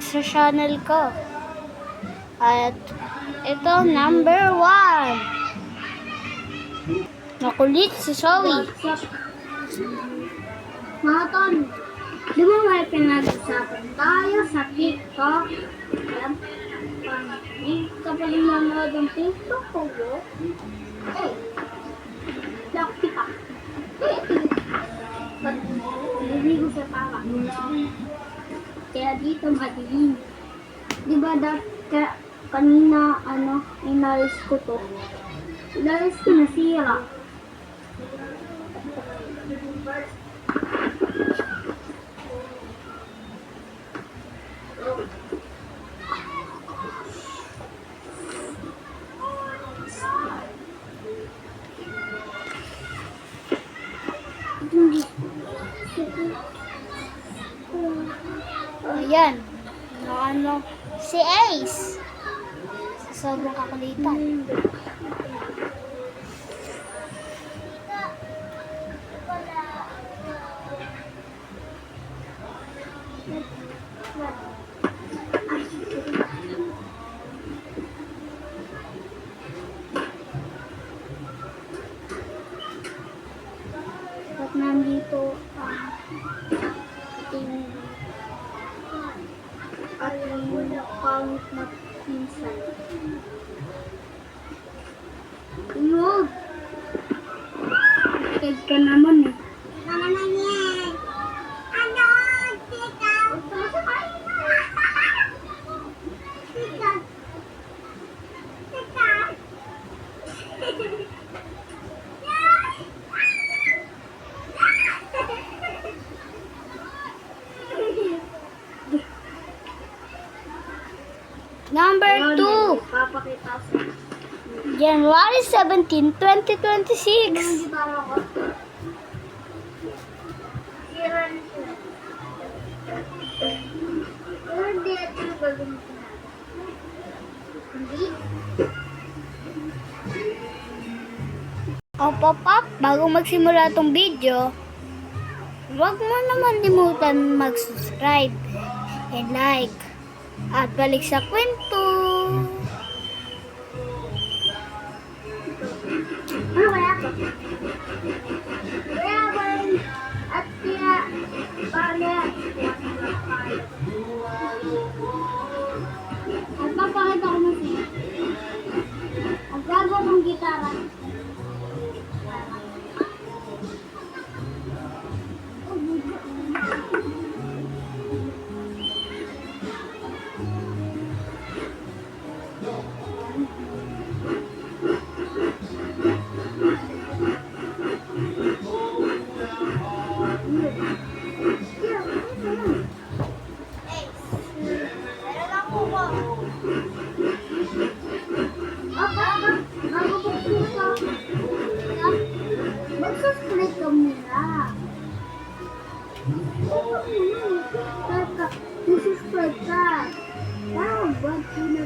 sa channel ko. At ito, number 1. Makulit si Zoe. Mga ton, di ba may pinag-usapan tayo sa TikTok? Alam, hindi ka pa rin manood ng TikTok ko, bro? Laki pa. Hindi ko sa tama. Kaya dito madilim. Di ba kanina, inalis ko to? Inalis ko nasira. Ayan. Si Ace. Sa sobrang kakulitan. At nandito ang ating pangit na pinsan. Inog! Kaya ka naman eh. Mama na yan! Ano? Tita! Tita! Tita! Number 2. Papakita sa January 17, 2026. O pop-up, bago magsimula tong video, huwag mo naman limutan mag-subscribe and like. At balik sa kwento. Ano kaya to? Kaya ba at kaya paano yan? At papakita ko na siya. Ang gago kong gitara. Mag-subscribe ka muna. Mag-subscribe ka.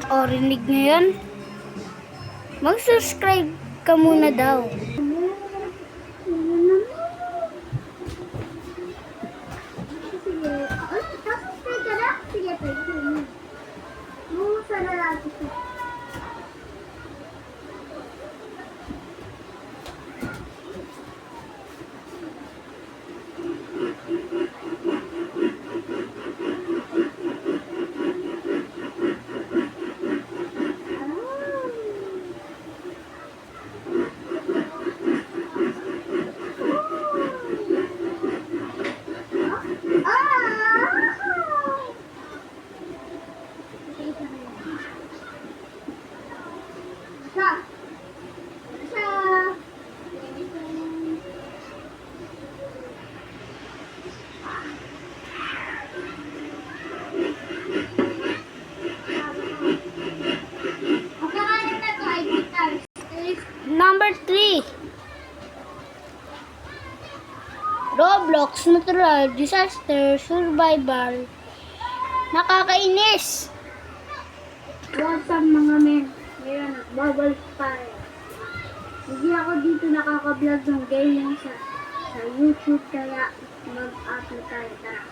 O, rinig nyo yun? Mag-subscribe ka muna daw. Subscribe ka na? Sige, pwede. Sana natin ito. Number 3. Roblox Natural Disaster Survival. Nakakainis. What's up mga men? Ngayon, nagbabalik tayo. Hindi ako dito nakaka-vlog ng ganyan sa YouTube, kaya mag-upload tayo. Tara.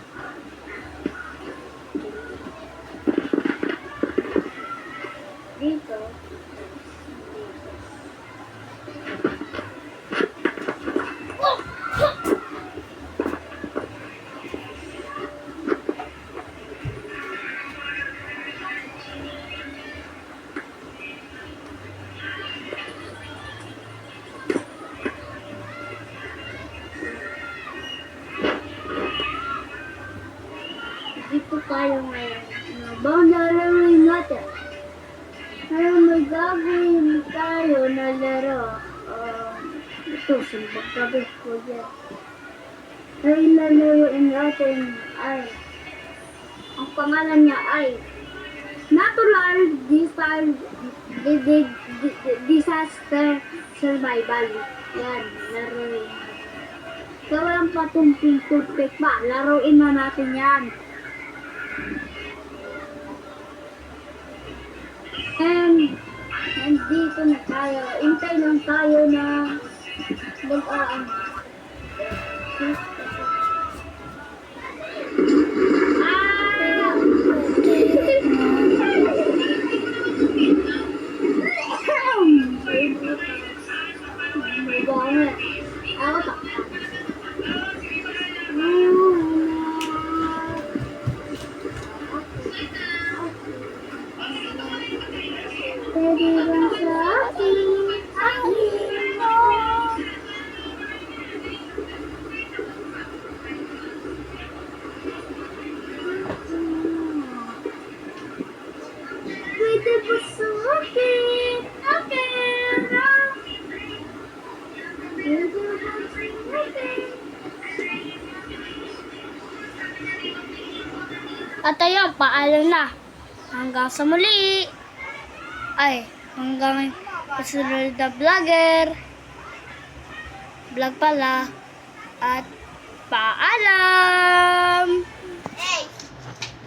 Habang lalaroin natin. Pero may gagawin tayo na laro. Ito, simbang gabi ko dyan. Pero yung lalaroin natin ay, ang pangalan niya ay Natural Disaster Survival. Yan, laruin. So, walang patumping toothpick pa. Laruin na natin yan. And, nandito na tayo. Intay lang tayo na mag-aan. Ako to. Pwede ba sa akin? Pwede ba sa akin? Akin na. Pwede ba sa akin? At ayun, paalam na. Hanggang sa muli. Ay, hanggang kasunod na vlogger. Vlog pala. At paalam.